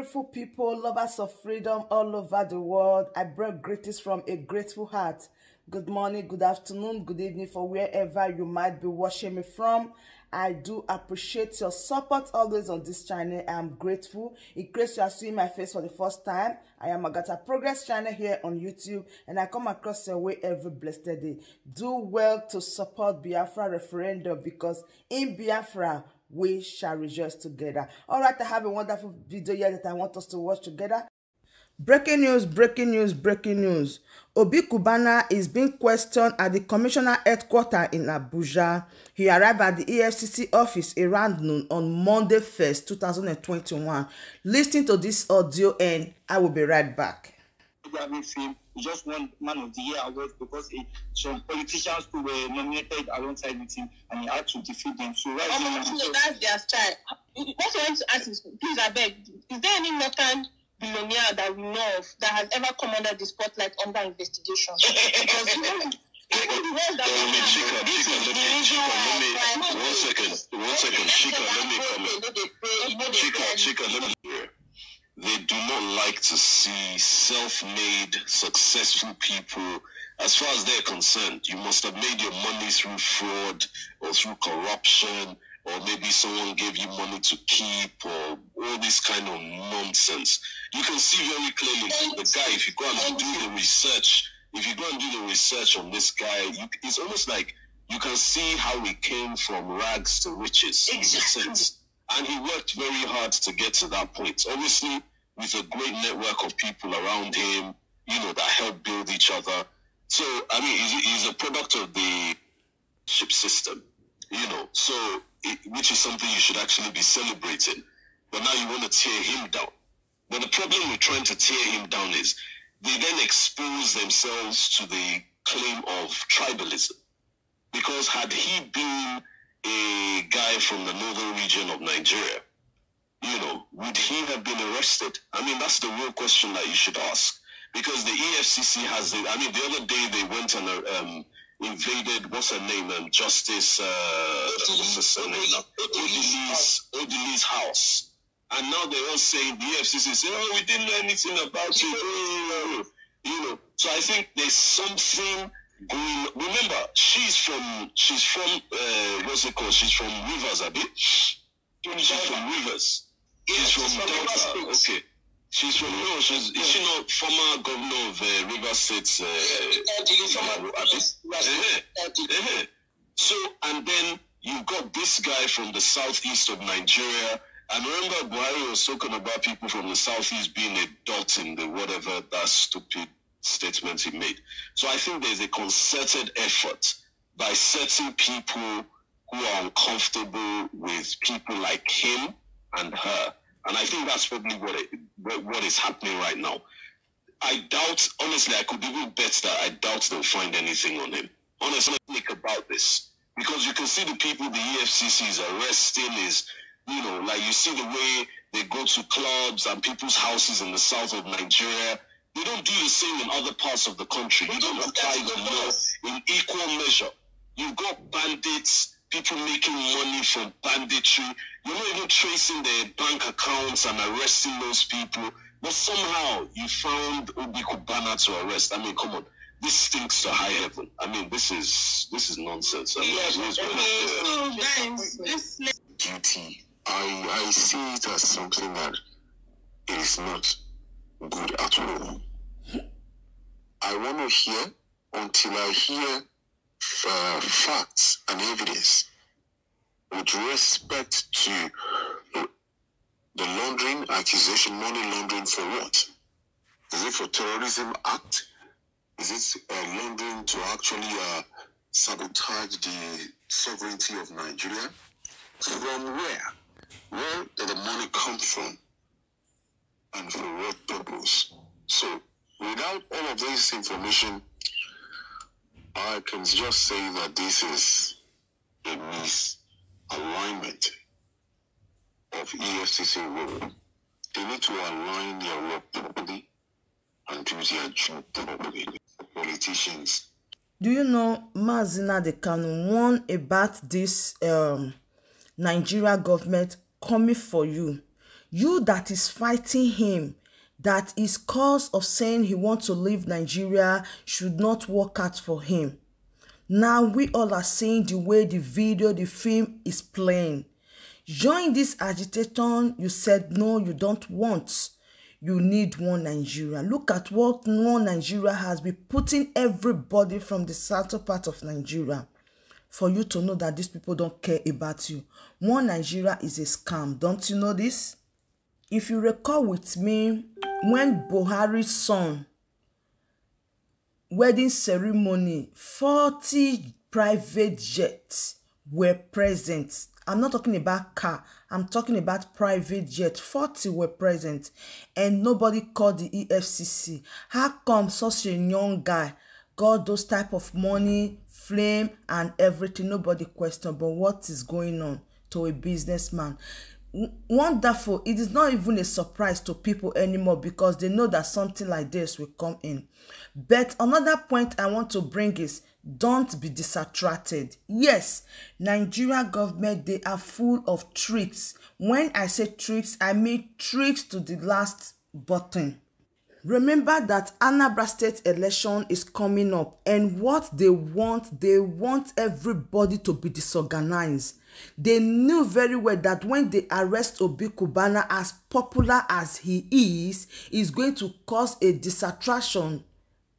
beautiful people, lovers of freedom all over the world. I bring greetings from a grateful heart. Good morning, good afternoon, good evening for wherever you might be watching me from. I do appreciate your support always on this channel. I am grateful. In case you are seeing my face for the first time, I am AGATHA Progress channel here on YouTube, and I come across your way every blessed day. Do well to support Biafra referendum, because in Biafra, we shall rejoice together. All right, I have a wonderful video here that I want us to watch together. Breaking news, breaking news, breaking news. Obi Cubana is being questioned at the commissioner headquarters in Abuja. He arrived at the Efcc office around noon on Monday 1st, 2021. Listen to this audio and I will be right back. He just won Man of the Year award because some politicians who were nominated alongside with him, and he had to defeat them. So right now, that's their style. What I want to ask is, please, I beg, is there any northern billionaire that we know of that has ever come under the spotlight under investigation? Because They do not like to see self-made, successful people. As far as they're concerned, you must have made your money through fraud or through corruption, or maybe someone gave you money to keep, or all this kind of nonsense. You can see very clearly the guy, if you go and do the research, on this guy, it's almost like you can see how he came from rags to riches, in a sense. And he worked very hard to get to that point. Obviously, with a great network of people around him, that help build each other. So, I mean, he's a product of the ship system, so which is something you should actually be celebrating. But now you want to tear him down. But the problem with trying to tear him down is they then expose themselves to the claim of tribalism. Because had he been a guy from the northern region of Nigeria, would he have been arrested? I mean, that's the real question that you should ask. Because the EFCC has the other day they went and invaded, what's her name, Justice, Odili's house. And now they're all saying, the EFCC say, oh, we didn't know anything about it. So I think there's something going. Remember, she's from what's it called? She's from Rivers, a bit. She's from Rivers. She's from Delta. Okay. She's from is she not former governor of Rivers State? So, and then you've got this guy from the southeast of Nigeria. And remember, Buhari was talking about people from the southeast being a dot in the whatever that stupid statement he made. So I think there's a concerted effort by certain people who are uncomfortable with people like him and her. And I think that's probably what is happening right now. I doubt, honestly, I could even bet that I doubt they'll find anything on him. Honestly, think about this. Because you can see the people the EFCC is arresting is, like you see the way they go to clubs and people's houses in the south of Nigeria. They don't do the same in other parts of the country. You don't apply the law in equal measure. You've got bandits, people making money from banditry. You're not even tracing their bank accounts and arresting those people. But somehow you found Obi Cubana to arrest. I mean, come on. This stinks to high heaven. I mean, this is nonsense. Duty. I see it as something that it is not good at all. I want to hear until I hear facts and evidence with respect to the laundering accusation. Money laundering for what? Is it for terrorism act? Is it laundering to actually sabotage the sovereignty of Nigeria? From where? Where did the money come from? And for what purpose? So, without all of this information, I can just say that this is a misalignment of EFCC role. They need to align their work properly and do their job properly. Politicians. Do you know Nnamdi Kanu warned about this Nigeria government coming for you? You that is fighting him, that is cause of saying he wants to leave Nigeria, should not work out for him. Now we all are seeing the way the video, the film is playing. Join this agitation you said no, you don't want. You need one Nigeria. Look at what one Nigeria has been putting everybody from the southern part of Nigeria for you to know that these people don't care about you. One Nigeria is a scam. Don't you know this? If you recall with me, when Buhari's son wedding ceremony, 40 private jets were present. I'm not talking about car. I'm talking about private jet. 40 were present and nobody called the EFCC. How come such a young guy got those type of money, flame and everything? Nobody questioned. But what is going on to a businessman? Wonderful. It is not even a surprise to people anymore because they know that something like this will come in. But another point I want to bring is, don't be disattracted. Yes, Nigeria government, they are full of tricks. When I say tricks, I mean tricks to the last button. Remember that Anambra State election is coming up, and what they want everybody to be disorganized. They knew very well that when they arrest Obi Cubana, as popular as he is going to cause a disattraction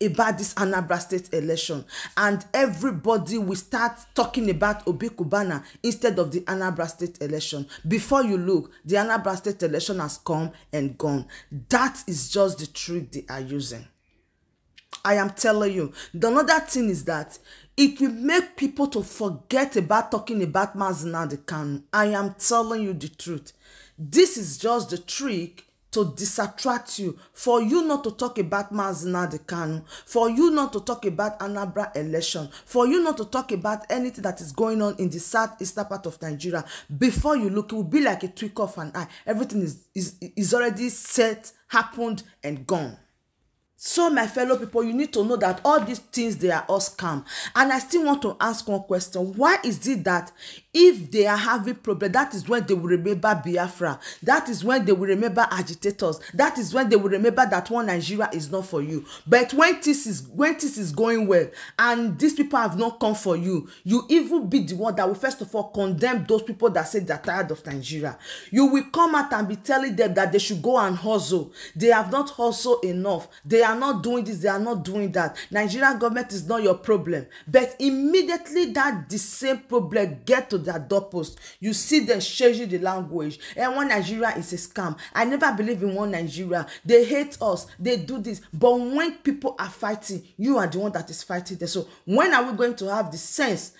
about this Anambra State election, and everybody will start talking about Obi Cubana instead of the Anambra State election. Before you look, the Anambra State election has come and gone. That is just the trick they are using. I am telling you. The another thing is that it will make people to forget about talking about Nnamdi Kanu. I am telling you the truth. This is just the trick to disattract you, for you not to talk about Nnamdi Kanu, for you not to talk about Anambra election, for you not to talk about anything that is going on in the southeastern part of Nigeria. Before you look, it will be like a trick of an eye. Everything is already set, happened, and gone. So my fellow people, you need to know that all these things, they are all scam. And I still want to ask one question. Why is it that if they are having problem, that is when they will remember Biafra, that is when they will remember agitators, that is when they will remember that one Nigeria is not for you? But when this is going well and these people have not come for you, you even be the one that will first of all condemn those people that say they're tired of Nigeria. You will come out and be telling them that they should go and hustle. They have not hustled enough. They are not doing this, they are not doing that. Nigerian government is not your problem. But immediately that the same problem get to their doorpost, you see them changing the language. And one Nigeria is a scam. I never believe in one Nigeria. They hate us, they do this. But when people are fighting, you are the one that is fighting them. So when are we going to have the sense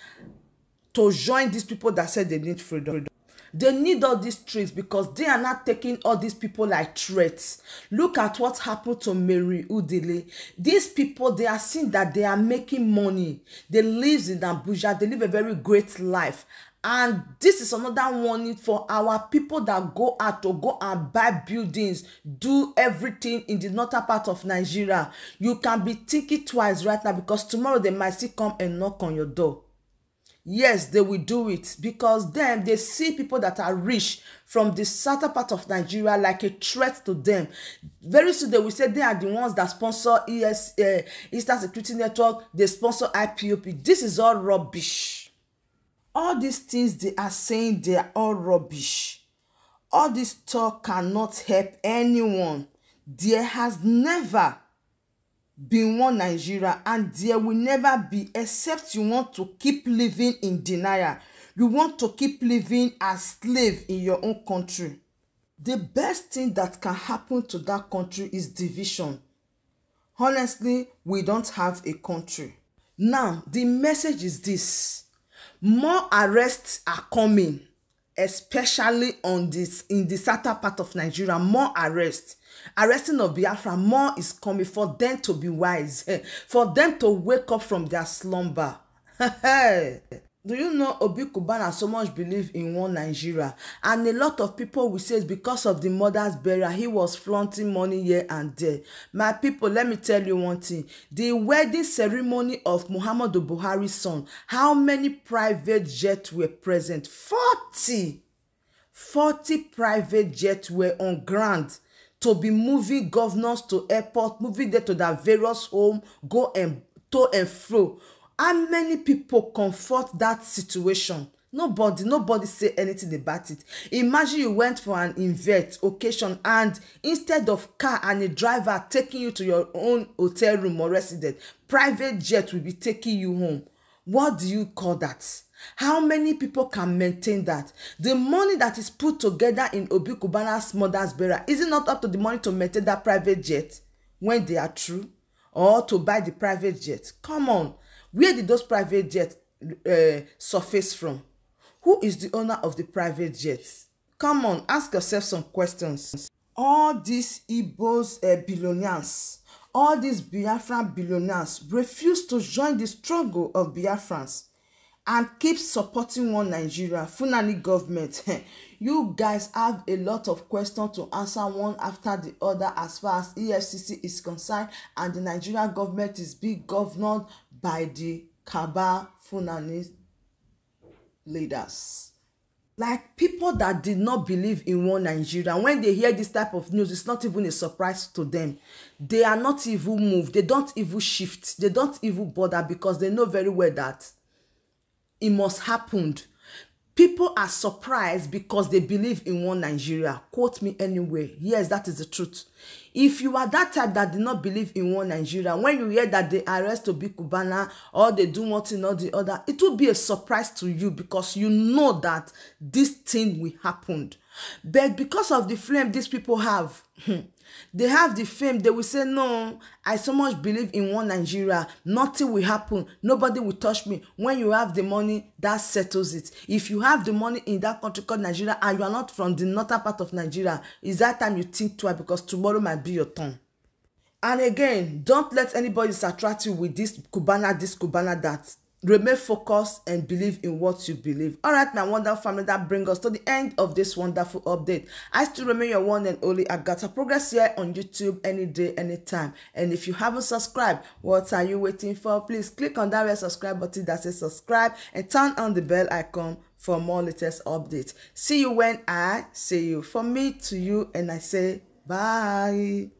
to join these people that said they need freedom? They need all these tricks because they are not taking all these people like threats. Look at what happened to Mary Udile. These people, they are seeing that they are making money. They live in Abuja. They live a very great life. And this is another warning for our people that go out to go and buy buildings, do everything in the northern part of Nigeria. You can be thinking twice right now because tomorrow they might still come and knock on your door. Yes, they will do it because then they see people that are rich from the southern part of Nigeria like a threat to them. Very soon they will say they are the ones that sponsor Eastern Security Network, they sponsor IPOP. This is all rubbish. All these things they are saying, they are all rubbish. All this talk cannot help anyone. There has never been one Nigeria, and there will never be, except you want to keep living in denial. You want to keep living as slave in your own country. The best thing that can happen to that country is division. Honestly, we don't have a country. Now, the message is this. More arrests are coming, especially on this in the southern part of Nigeria. More arrests. Arresting of Biafra, more is coming for them to be wise, for them to wake up from their slumber. Do you know Obi Cubana so much believe in one Nigeria? And a lot of people will say it's because of the mother's burial. He was flaunting money here and there. My people, let me tell you one thing. The wedding ceremony of Muhammadu Buhari's son, how many private jets were present? 40. 40 private jets were on ground to be moving governors to airport, moving them to their various home, go and to and fro. How many people comfort that situation? Nobody say anything about it. Imagine you went for an event occasion, and instead of car and a driver taking you to your own hotel room or residence, private jet will be taking you home. What do you call that? How many people can maintain that? The money that is put together in Obi Cubana's mother's burial, is it not up to the money to maintain that private jet when they are true, or to buy the private jet? Come on, where did those private jets surface from? Who is the owner of the private jets? Come on, ask yourself some questions. All these Igbos billionaires, all these Biafran billionaires refuse to join the struggle of Biafrans and keep supporting one Nigeria, Fulani government. You guys have a lot of questions to answer one after the other as far as EFCC is concerned, and the Nigerian government is being governed by the Kaba Fulani leaders. Like people that did not believe in one Nigeria, when they hear this type of news, it's not even a surprise to them. They are not even moved. They don't even shift. They don't even bother, because they know very well that it must happen. People are surprised because they believe in one Nigeria. Quote me anyway. Yes, that is the truth. If you are that type that did not believe in one Nigeria, when you hear that they arrest Obi Cubana or they do one thing or the other, it will be a surprise to you, because you know that this thing will happen. But because of the flame these people have, they have the fame, they will say, no, I so much believe in one Nigeria, nothing will happen, nobody will touch me. When you have the money, that settles it. If you have the money in that country called Nigeria and you are not from the northern part of Nigeria, it's that time you think twice, because tomorrow might be your turn. And again, don't let anybody distract you with this Cubana, that. Remain focused and believe in what you believe. All right, my wonderful family, that brings us to the end of this wonderful update. I still remain your one and only Agatha. Progress here on YouTube any day, anytime. And if you haven't subscribed, what are you waiting for? Please click on that red subscribe button that says subscribe and turn on the bell icon for more latest updates. See you when I see you. From me to you, and I say bye.